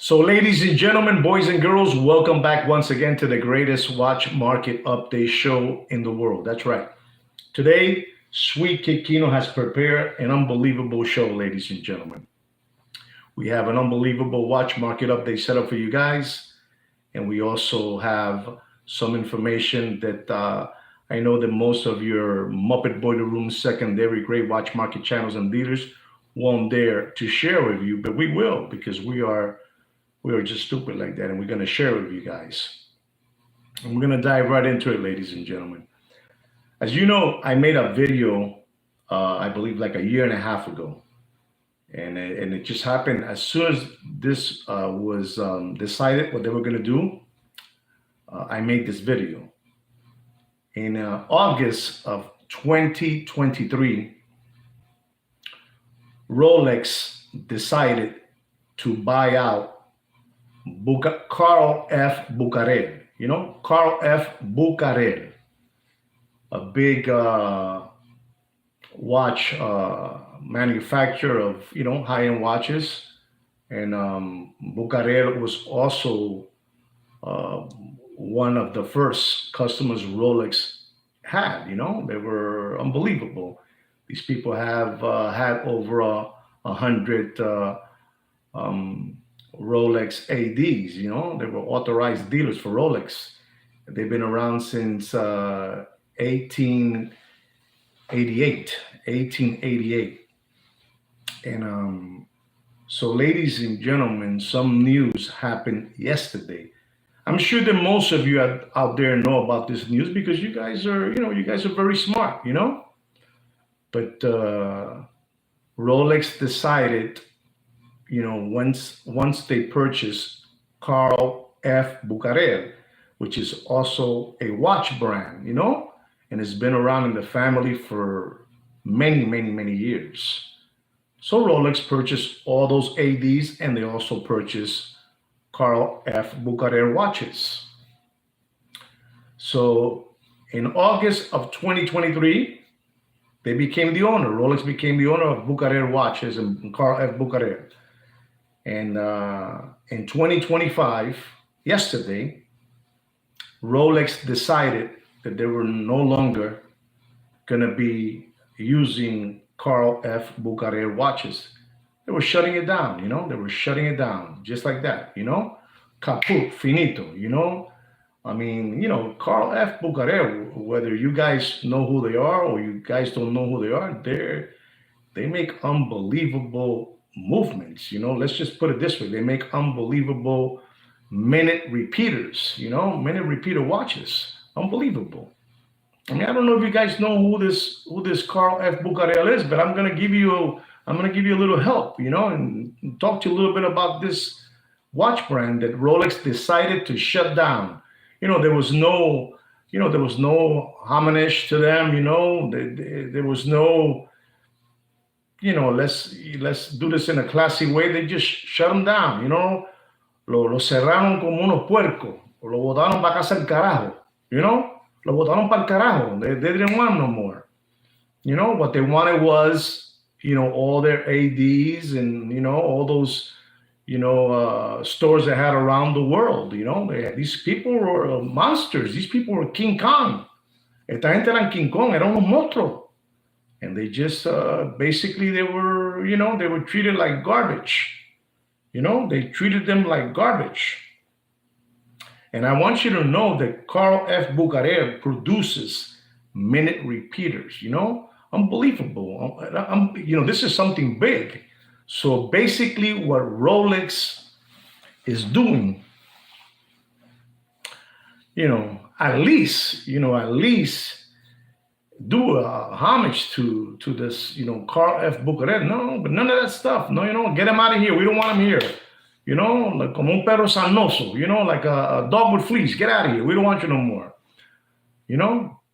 So, ladies and gentlemen, boys and girls, welcome back once again to the greatest watch market update show in the world. That's right. Today, Sweet Kid Kino has prepared an unbelievable show, ladies and gentlemen. We have an unbelievable watch market update set up for you guys, and we also have some information that I know that most of your Muppet Boiler Room secondary great watch market channels and dealers won't dare to share with you, but we will because we are just stupid like that, and we're going to share it with you guys. And we're going to dive right into it, ladies and gentlemen. As you know, I made a video, I believe, like a year and a half ago, and it just happened as soon as this was decided what they were going to do. I made this video in August of 2023. Rolex decided to buy out Carl F. Bucarel. You know, Carl F. Bucarel, a big watch manufacturer of, high-end watches. And Bucarel was also one of the first customers Rolex had. They were unbelievable. These people have had over 100 Rolex ADs. They were authorized dealers for Rolex. They've been around since 1888. And so, ladies and gentlemen, some news happened yesterday. I'm sure that most of you out there know about this news because you guys are, very smart, But Rolex decided, once they purchased Carl F. Bucarel, which is also a watch brand, and it's been around in the family for many, many, many years. So Rolex purchased all those ADs, and they also purchased Carl F. Bucarel watches. So in August of 2023, they became the owner. Rolex became the owner of Bucarel watches and Carl F. Bucarel. And in 2025, yesterday, Rolex decided that they were no longer going to be using Carl F. Bucarel watches. They were shutting it down, They were shutting it down just like that, Caput, finito, Carl F. Bucarel, whether you guys know who they are or you guys don't know who they are, they make unbelievable movements. Let's just put it this way. They make unbelievable minute repeaters, minute repeater watches. Unbelievable. I don't know if you guys know who this Carl F. Bucarel is, but I'm gonna give you a little help, and talk to you a little bit about this watch brand that Rolex decided to shut down. There was no homage to them. There was no, let's do this in a classy way. They just shut them down. Lo cerraron como unos puercos. Lo botaron para casa el carajo. Lo botaron para el carajo. They didn't want no more. What they wanted was, all their ADs and, all those, stores they had around the world. These people were monsters. These people were King Kong. Esta gente eran King Kong, eran unos monstruos. And they just, basically they were treated like garbage. They treated them like garbage. And I want you to know that Carl F. Bucarel produces minute repeaters, unbelievable. This is something big. So basically what Rolex is doing, at least do a homage to this, Carl F. Bucarel. No, but none of that stuff. No, get him out of here. We don't want him here. Like como un perro sanoso, like a dog with fleas. Get out of here. We don't want you no more.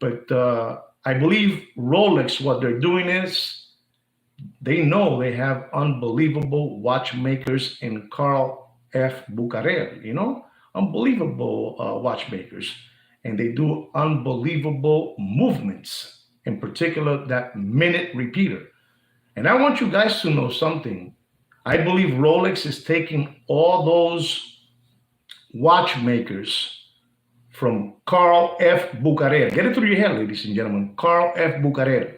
But I believe Rolex, what they're doing is they know they have unbelievable watchmakers in Carl F. Bucarel, unbelievable watchmakers. And they do unbelievable movements, in particular that minute repeater. And I want you guys to know something. I believe Rolex is taking all those watchmakers from Carl F. Bucarel. Get it through your head, ladies and gentlemen. Carl F. Bucarel.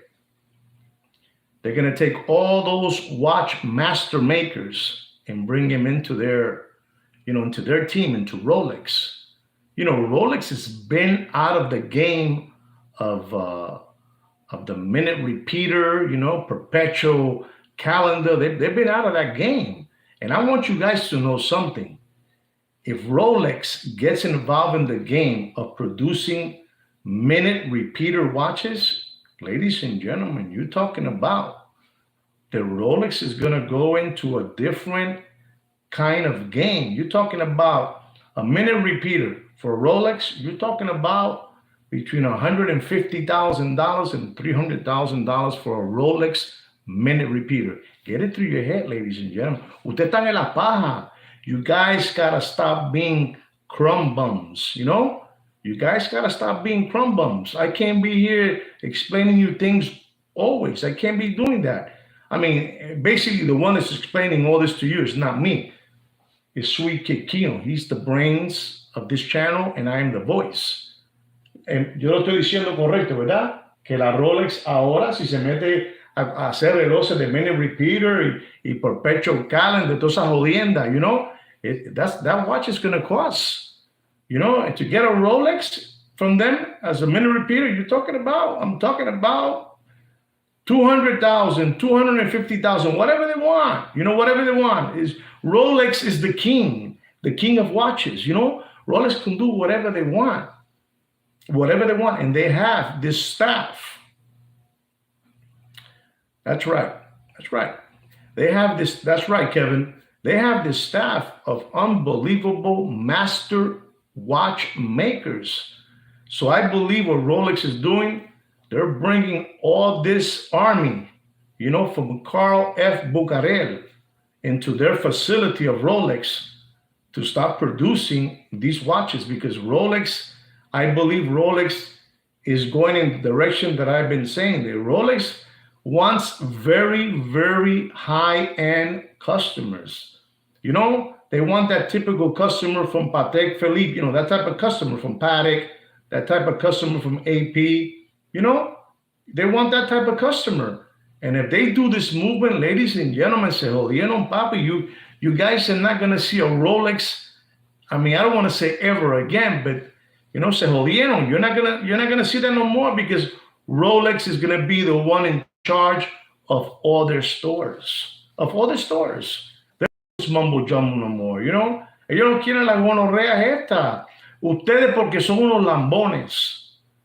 They're going to take all those watch master makers and bring them into their, into their team, into Rolex. Rolex has been out of the game of the minute repeater, perpetual calendar. They've been out of that game. And I want you guys to know something. If Rolex gets involved in the game of producing minute repeater watches, ladies and gentlemen, you're talking about the Rolex is going to go into a different kind of game. You're talking about a minute repeater for Rolex. You're talking about between $150,000 and $300,000 for a Rolex minute repeater. Get it through your head, ladies and gentlemen. Usted está en la paja. You guys got to stop being crumb bums, You guys got to stop being crumb bums. I can't be here explaining you things always. I can't be doing that. I mean, basically, the one that's explaining all this to you is not me. It's Sweet Kid Kino. He's the brains of this channel, and I am the voice. Yo lo estoy diciendo correcto, ¿verdad? Que la Rolex ahora, si se mete a hacer relojes de minute repeater y perpetual calendar, toda esa jodienda, that watch is going to cost, to get a Rolex from them as a minute repeater, I'm talking about $200,000, $250,000, whatever they want, whatever they want. Rolex is the king of watches, Rolex can do whatever they want, and they have this staff. That's right. They have this, that's right, Kevin. They have this staff of unbelievable master watchmakers. So I believe what Rolex is doing, they're bringing all this army, from Carl F. Bucarel into their facility of Rolex to stop producing these watches, because I believe Rolex is going in the direction that I've been saying. The Rolex wants very, very high-end customers. They want that typical customer from Patek Philippe, that type of customer from Patek, that type of customer from AP, they want that type of customer. And if they do this movement, ladies and gentlemen, se jodieron, papi, you guys are not going to see a Rolex. I mean, I don't want to say ever again, but, se jodieron. You're not going to see that no more, because Rolex is going to be the one in charge of all their stores. There's mumbo jumbo no more, Ellos no quieren la gonorrea esta. Ustedes porque son unos lambones.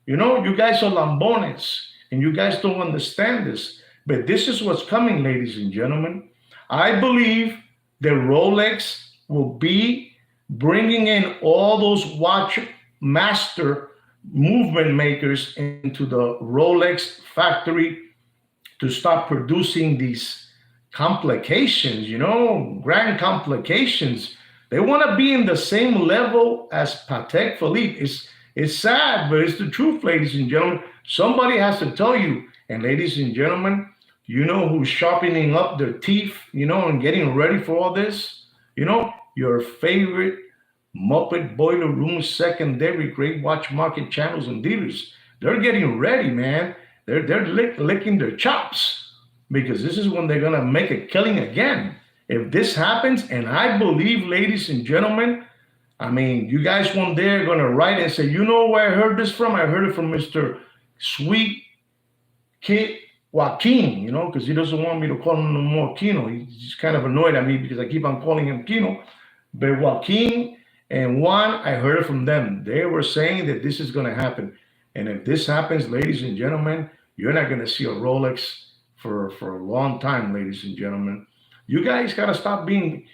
You guys are lambones, and you guys don't understand this. But this is what's coming, ladies and gentlemen. I believe that Rolex will be bringing in all those watch master movement makers into the Rolex factory to stop producing these complications, grand complications. They want to be in the same level as Patek Philippe. It's sad, but it's the truth, ladies and gentlemen. Somebody has to tell you. And ladies and gentlemen, who's sharpening up their teeth, and getting ready for all this? Your favorite Muppet Boiler Room secondary great watch market channels and dealers. They're getting ready, man. They're licking their chops, because this is when they're going to make a killing again. If this happens, and I believe, ladies and gentlemen, I mean, you guys one day are going to write and say, where I heard this from? I heard it from Mr. Sweet Kid Joaquin, because he doesn't want me to call him no more Kino. He's kind of annoyed at me because I keep on calling him Kino. But Joaquin and Juan, I heard it from them. They were saying that this is going to happen. And if this happens, ladies and gentlemen, you're not going to see a Rolex for a long time, ladies and gentlemen. You guys got to stop being,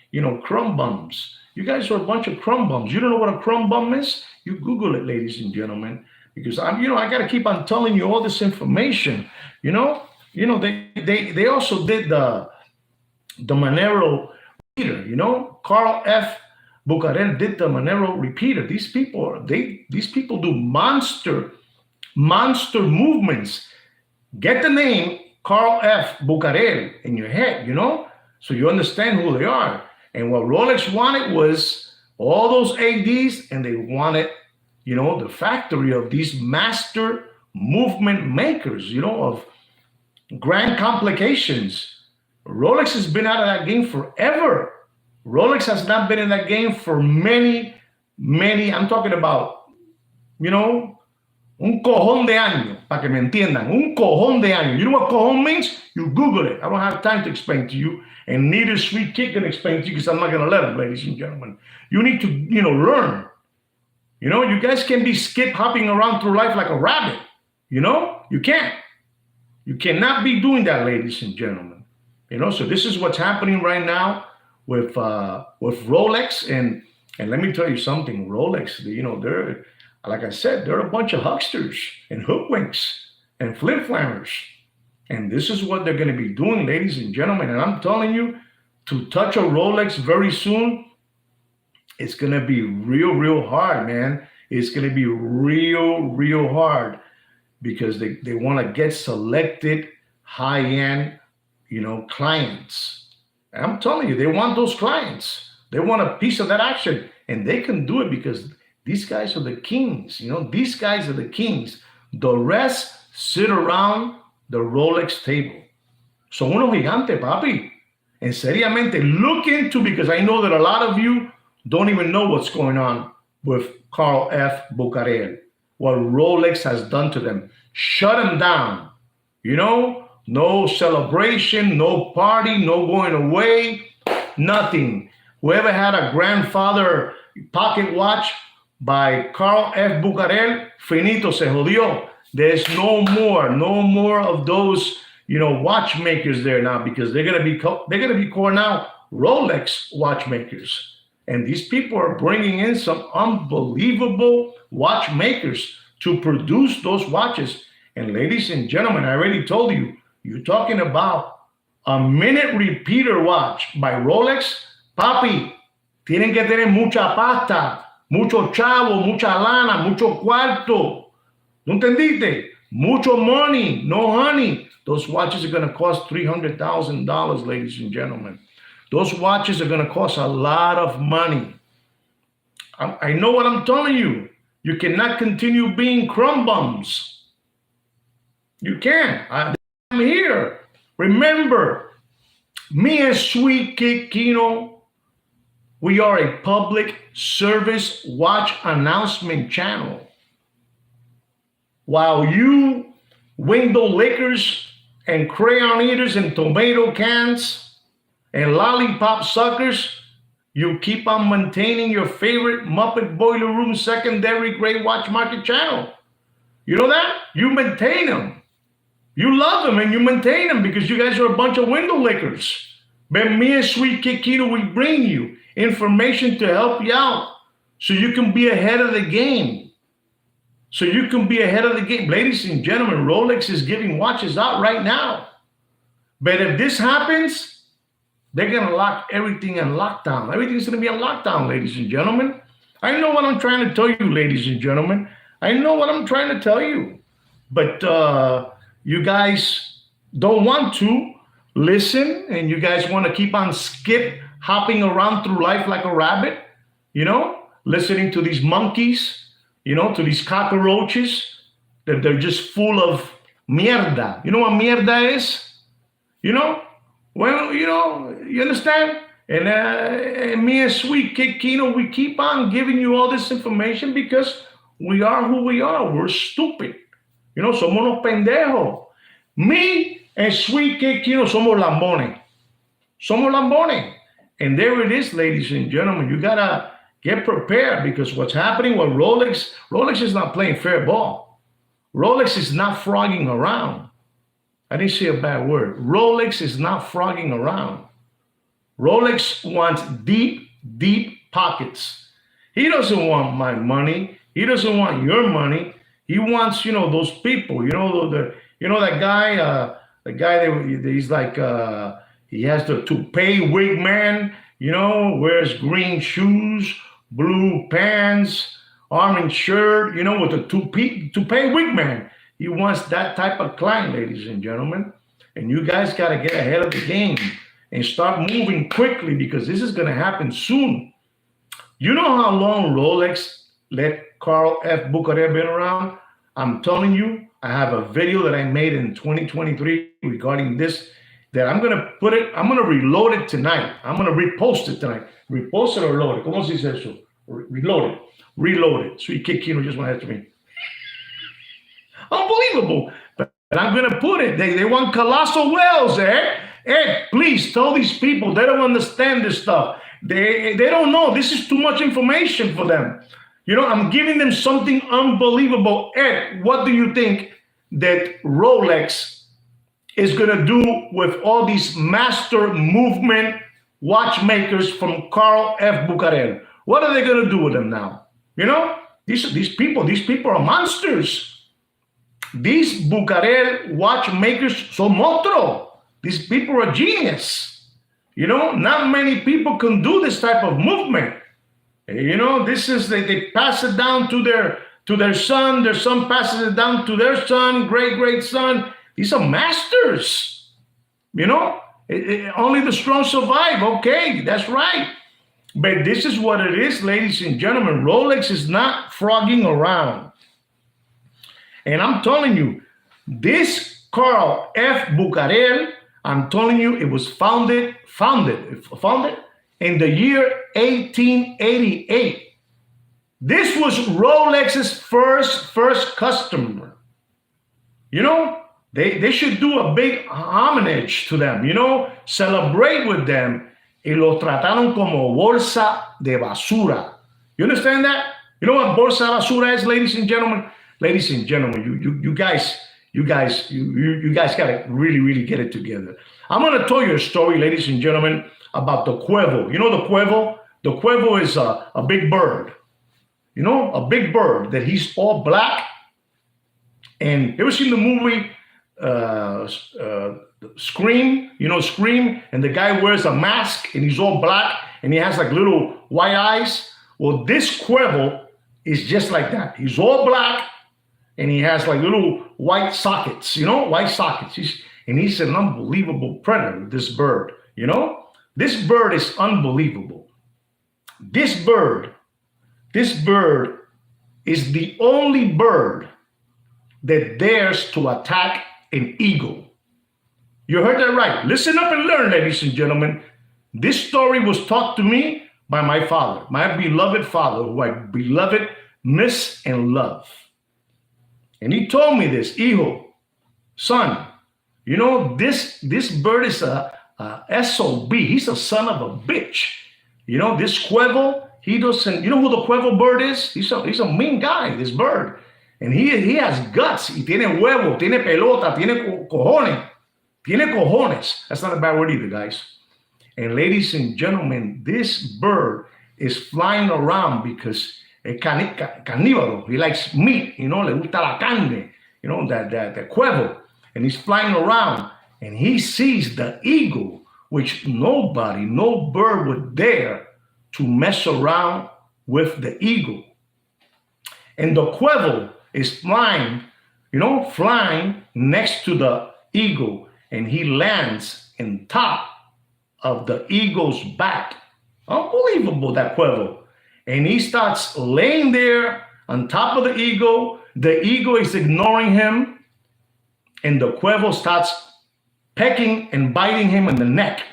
crumb bums. You guys are a bunch of crumb bums. You don't know what a crumb bum is? You Google it, ladies and gentlemen, because I got to keep on telling you all this information. They also did the Monero repeater. Carl F. Bucarel did the Monero repeater. These people do monster movements. Get the name Carl F. Bucarel in your head, So you understand who they are. And what Rolex wanted was all those ADs, and they wanted, the factory of these master movement makers, of grand complications. Rolex has been out of that game forever. Rolex has not been in that game for many, I'm talking about, un cojón de años, para que me entiendan, un cojón de años. You know what cojón means? You Google it. I don't have time to explain to you, and neither Sweet Kid can explain to you because I'm not going to let him, ladies and gentlemen. You need to, learn. You guys can be skip hopping around through life like a rabbit. You can't. You cannot be doing that, ladies and gentlemen. So this is what's happening right now with Rolex, and let me tell you something. Rolex, they're, like I said, they're a bunch of hucksters and hoodwinks and flip-flammers. And this is what they're going to be doing, ladies and gentlemen. And I'm telling you, to touch a Rolex very soon, it's going to be real hard, man. It's going to be real hard because they want to get selected high-end, clients. And I'm telling you, they want those clients. They want a piece of that action. And they can do it because these guys are the kings. These guys are the kings. The rest sit around the Rolex table. Son unos gigantes, papi. And seriamente, look into, because I know that a lot of you don't even know what's going on with Carl F. Bucarel, what Rolex has done to them. Shut them down. No celebration, no party, no going away, nothing. Whoever had a grandfather pocket watch by Carl F. Bucarel, finito, se jodió. There's no more of those, watchmakers there now, because they're gonna be called now Rolex watchmakers. And these people are bringing in some unbelievable watchmakers to produce those watches. And ladies and gentlemen, I already told you, you're talking about a minute repeater watch by Rolex. Papi, tienen que tener mucha pasta, mucho chavo, mucha lana, mucho cuarto. ¿No entendiste? Mucho money, no honey. Those watches are going to cost $300,000, ladies and gentlemen. Those watches are going to cost a lot of money. I know what I'm telling you. You cannot continue being crumb bums. You can't. I'm here. Remember, me and Sweet Kid Kino, we are a public service watch announcement channel. While you window lickers and crayon eaters and tomato cans and lollipop suckers, you keep on maintaining your favorite Muppet Boiler Room secondary grade watch market channel. You know that? You maintain them. You love them and you maintain them because you guys are a bunch of window lickers. But me and Sweet Kid Kino, we bring you information to help you out so you can be ahead of the game. So you can be ahead of the game. Ladies and gentlemen, Rolex is giving watches out right now. But if this happens, they're going to lock everything in lockdown. Everything's going to be in lockdown, ladies and gentlemen. I know what I'm trying to tell you, ladies and gentlemen. I know what I'm trying to tell you. But you guys don't want to listen, and you guys want to keep on hopping around through life like a rabbit, listening to these monkeys, to these cockroaches, that they're just full of mierda. You know what mierda is? Well, you understand? And me and Sweet Kid Kino, we keep on giving you all this information because we are who we are. We're stupid. Somos unos pendejos. Me and Sweet Kid Kino somos lambones. Somos lambones. And there it is, ladies and gentlemen. You got to get prepared because what's happening with Rolex is not playing fair ball. Rolex is not frogging around. I didn't say a bad word. Rolex is not frogging around. Rolex wants deep pockets. He doesn't want my money. He doesn't want your money. He wants, those people, that guy, the guy that he's like, he has the toupee wig man, wears green shoes, blue pants, orange shirt, with the toupee wig man. He wants that type of client, ladies and gentlemen. And you guys got to get ahead of the game. and start moving quickly because this is going to happen soon. You know how long Rolex let Carl F. Bucarel been around? I'm telling you, I have a video that I made in 2023 regarding this that I'm going to put it, I'm going to reload it tonight. I'm going to repost it tonight. Repost it or load it. ¿Cómo se dice eso? Reload it. Reload it. Sweet Kid Kino just went after me. Unbelievable. But I'm going to put it. They want colossal wells, eh? Ed, please tell these people they don't understand this stuff. They don't know. This is too much information for them. You know, I'm giving them something unbelievable. Ed, what do you think that Rolex is going to do with all these master movement watchmakers from Carl F. Bucarel? What are they going to do with them now? You know, these people are monsters. These Bucarel watchmakers son monstruos. These people are genius. You know, not many people can do this type of movement. You know, this is they pass it down to their son passes it down to their son, great son. These are masters. You know, only the strong survive. Okay, that's right. But this is what it is, ladies and gentlemen. Rolex is not frogging around. And I'm telling you, this Carl F. Bucarel, I'm telling you, it was founded in the year 1888. This was Rolex's first customer. You know, they should do a big homage to them, you know, celebrate with them. Y lo trataron como bolsa de basura. You understand that? You know what bolsa de basura is, ladies and gentlemen? Ladies and gentlemen, you guys gotta really get it together. I'm gonna tell you a story, ladies and gentlemen, about the Cuervo. You know the Cuervo? The Cuervo is a big bird. You know, a big bird that he's all black. And you ever seen the movie Scream? You know Scream? And the guy wears a mask and he's all black and he has like little white eyes. Well, this Cuervo is just like that. He's all black and he has like little white sockets, you know, white sockets. He's an unbelievable predator, this bird, you know? This bird is unbelievable. This bird is the only bird that dares to attack an eagle. You heard that right. Listen up and learn, ladies and gentlemen. This story was taught to me by my father, my beloved father, who I beloved, miss, and love. And he told me this, hijo, son, you know, this bird is a SOB. He's a son of a bitch. You know, this Cuervo, he doesn't, you know who the Cuervo bird is? He's a mean guy, this bird. And he has guts. Y tiene huevo, tiene pelota, tiene cojones. Tiene cojones. That's not a bad word either, guys. And ladies and gentlemen, this bird is flying around because es carnívoro. He likes meat, you know, le gusta la carne, you know, the Cuervo. And he's flying around and he sees the eagle, which no bird would dare to mess around with the eagle. And the Cuervo is flying next to the eagle, and he lands in top of the eagle's back. Unbelievable, that Cuervo. And he starts laying there on top of the eagle. The eagle is ignoring him, and the Cuervo starts pecking and biting him in the neck.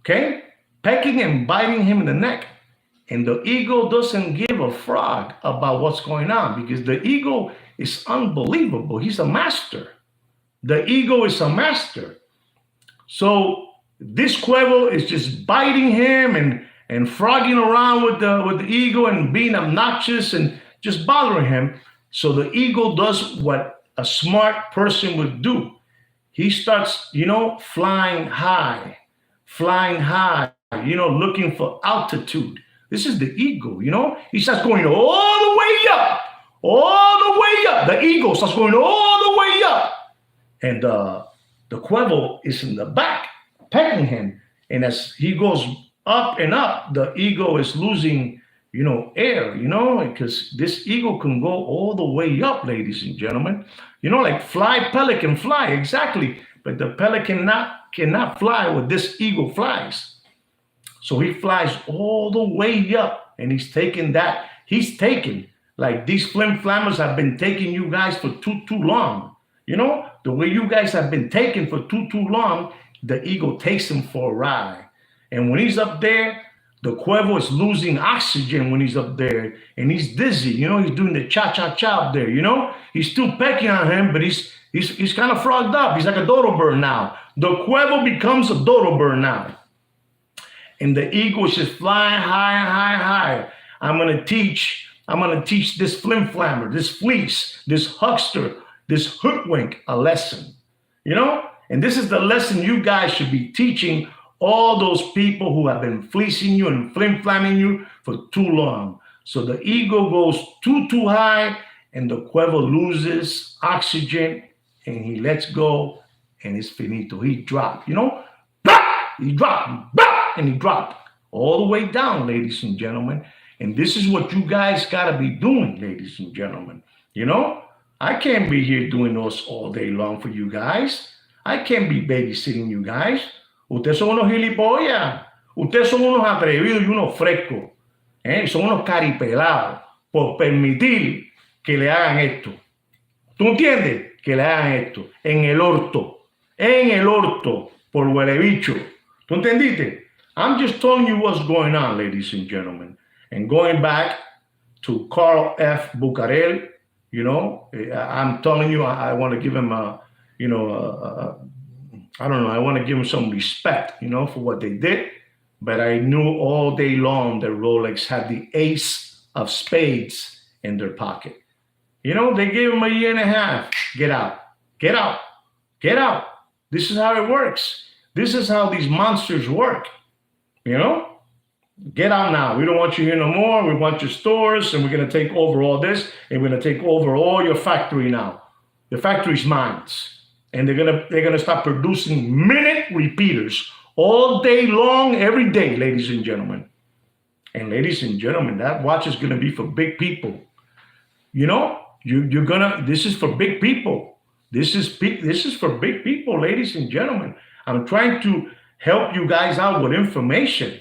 Okay? Pecking and biting him in the neck. And the eagle doesn't give a frog about what's going on because the eagle is unbelievable. He's a master. The eagle is a master. So this Cuervo is just biting him and frogging around with the eagle and being obnoxious and just bothering him. So the eagle does what a smart person would do. He starts, you know, flying high, you know, looking for altitude. This is the eagle, you know. He starts going all the way up. The eagle starts going all the way up. And the Cuervo is in the back, pecking him. And as he goes up and up, the eagle is losing, you know, air, you know, because this eagle can go all the way up, ladies and gentlemen. You know, like pelican fly, exactly. But the pelican cannot fly what this eagle flies. So he flies all the way up, and he's taking that. He's taking, like these flim flammers have been taking you guys for too long. You know, the way you guys have been taken for too long, the eagle takes him for a ride. And when he's up there, the Cuervo is losing oxygen when he's up there, and he's dizzy. You know, he's doing the cha-cha-cha up there, you know? He's still pecking on him, but he's kind of frogged up. He's like a dodo bird now. The Cuervo becomes a dodo bird now. And the eagle is just flying high. I'm gonna teach this flim flammer, this fleece, this huckster, this hoodwink a lesson, you know? And this is the lesson you guys should be teaching all those people who have been fleecing you and flim flamming you for too long. So the ego goes too high, and the Cuervo loses oxygen, and he lets go, and it's finito. He dropped, you know? He dropped, and he dropped all the way down, ladies and gentlemen. And this is what you guys gotta be doing, ladies and gentlemen. You know, I can't be here doing this all day long for you guys. I can't be babysitting you guys. Ustedes son unos gilipollas. Ustedes son unos atrevidos y unos frescos. Son unos caripelados por permitir que le hagan esto. ¿Tú entiendes? Que le hagan esto. En el orto, por huele bicho. ¿Tú entendiste? I'm just telling you what's going on, ladies and gentlemen. And going back to Carl F. Bucarel, you know, I'm telling you, I want to give him I want to give him some respect, you know, for what they did. But I knew all day long that Rolex had the ace of spades in their pocket. You know, they gave him a year and a half. Get out. This is how it works. This is how these monsters work. You know? Get out now. We don't want you here no more. We want your stores, and we're going to take over all this, and we're going to take over all your factory now. The factory's mine. And they're gonna start producing minute repeaters all day long, every day, ladies and gentlemen. And ladies and gentlemen, that watch is gonna be for big people. You know, this is for big people. This is for big people, ladies and gentlemen. I'm trying to help you guys out with information.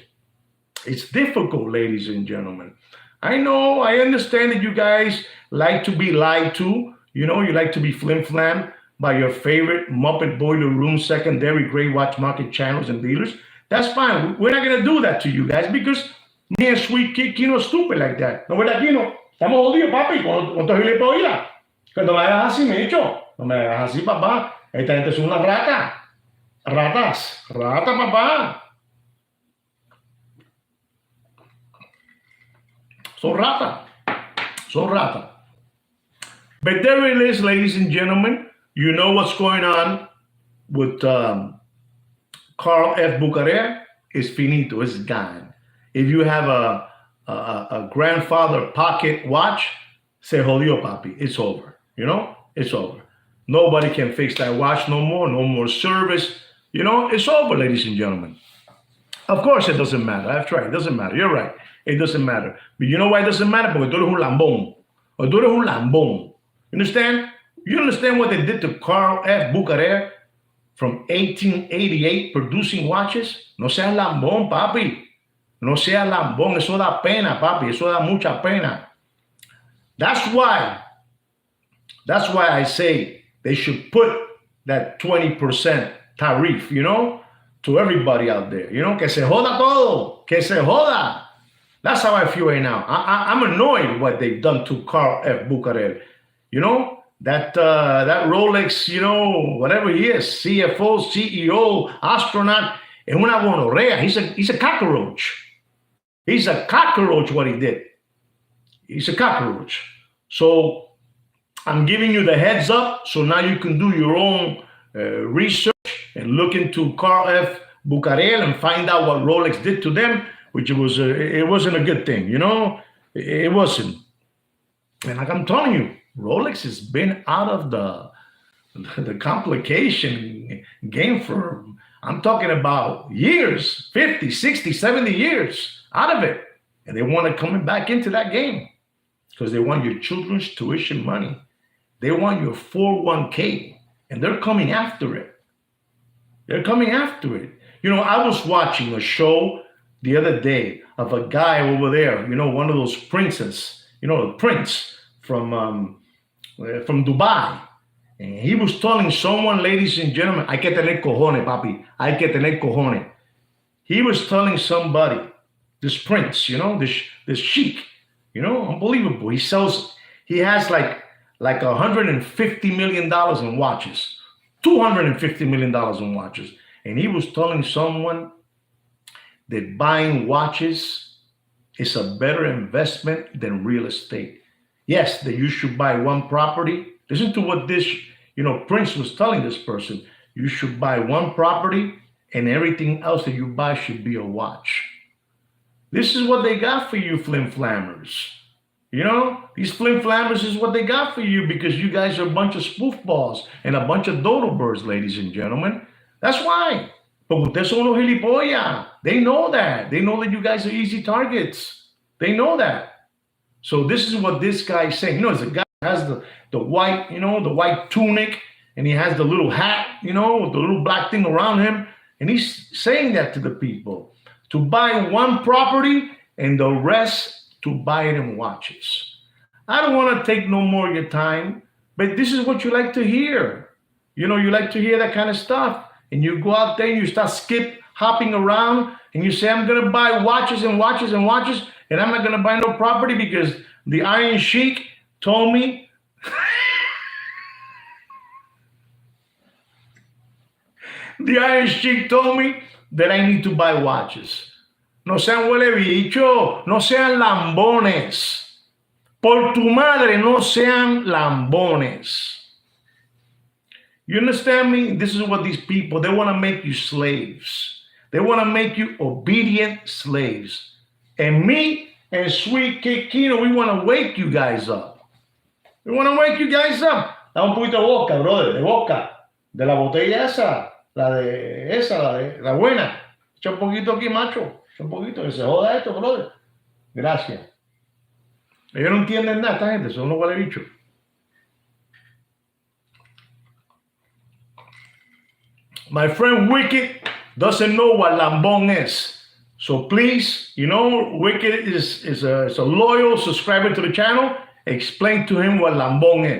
It's difficult, ladies and gentlemen. I know, I understand that you guys like to be lied to. You know, you like to be flim-flam by your favorite Muppet Boiler Room secondary gray watch market channels and dealers. That's fine. We're not going to do that to you guys because me and Sweet Kid Kino is stupid like that. No, ¿verdad, Kino? Estamos jodidos, papi, con tu gilipollas. Cuando me hagas así, me echo. No me hagas así, papá. Esta gente es una rata. Ratas. Rata, papá. Son rata. But there it is, ladies and gentlemen. You know what's going on with Carl F. Bucarel? It's finito. It's gone. If you have a grandfather pocket watch, se jodió, papi. It's over. You know? It's over. Nobody can fix that watch no more. No more service. You know? It's over, ladies and gentlemen. Of course it doesn't matter. I've tried. It doesn't matter. You're right. It doesn't matter. But you know why it doesn't matter? Porque tú eres un lambón. O tú eres un lambón. You understand? You understand what they did to Carl F. Bucarel from 1888 producing watches? No seas lambón, papi. No seas lambón. Eso da pena, papi. Eso da mucha pena. That's why I say they should put that 20% tariff, you know, to everybody out there. You know, que se joda todo. Que se joda. That's how I feel right now. I'm annoyed what they've done to Carl F. Bucarel. You know? That Rolex, you know, whatever he is, CFO, CEO, astronaut, es una gonorrea. He's a cockroach. He's a cockroach, what he did. He's a cockroach. So I'm giving you the heads up, so now you can do your own research and look into Carl F. Bucarel and find out what Rolex did to them, which it wasn't a good thing, you know? It wasn't. And like I'm telling you, Rolex has been out of the complication game for, I'm talking about years, 50, 60, 70 years out of it. And they want to come back into that game because they want your children's tuition money. They want your 401k, and they're coming after it. They're coming after it. I was watching a show the other day of a guy over there, one of those princes, the prince from Dubai. And he was telling someone, ladies and gentlemen, hay que tener cojones, papi. Hay que tener cojones. He was telling somebody, this prince, this sheik, unbelievable. He has like $150 million in watches, $250 million in watches. And he was telling someone that buying watches is a better investment than real estate. Yes, that you should buy one property. Listen to what this, Prince was telling this person. You should buy one property and everything else that you buy should be a watch. This is what they got for you, flim flammers. These flim flammers is what they got for you because you guys are a bunch of spoofballs and a bunch of dodo birds, ladies and gentlemen. That's why. But ustedes son los gilipollas. They know that. They know that you guys are easy targets. They know that. So this is what this guy is saying. It's a guy who has the white, the white tunic, and he has the little hat, with the little black thing around him. And he's saying that to the people, to buy one property and the rest to buy it in watches. I don't want to take no more of your time, but this is what you like to hear. You like to hear that kind of stuff. And you go out there and you start hopping around and you say, I'm going to buy watches and watches and watches, and I'm not going to buy no property because the Iron Sheik told me. The Iron Sheik told me that I need to buy watches. No sean huele bicho, no sean lambones. Por tu madre, no sean lambones. You understand me? This is what these people, they want to make you slaves. They want to make you obedient slaves. And me and Sweet Kikino, we want to wake you guys up. We want to wake you guys up. Da un poquito de boca, brother, de boca. De la botella esa. La buena. Echa un poquito aquí, macho. Echa un poquito, que se joda esto, brother. Gracias. Ellos no entienden nada, esta gente, son unos huele bichos. My friend Wicked doesn't know what lambón is. So please, Wicked is a loyal subscriber to the channel. Explain to him what lambón is.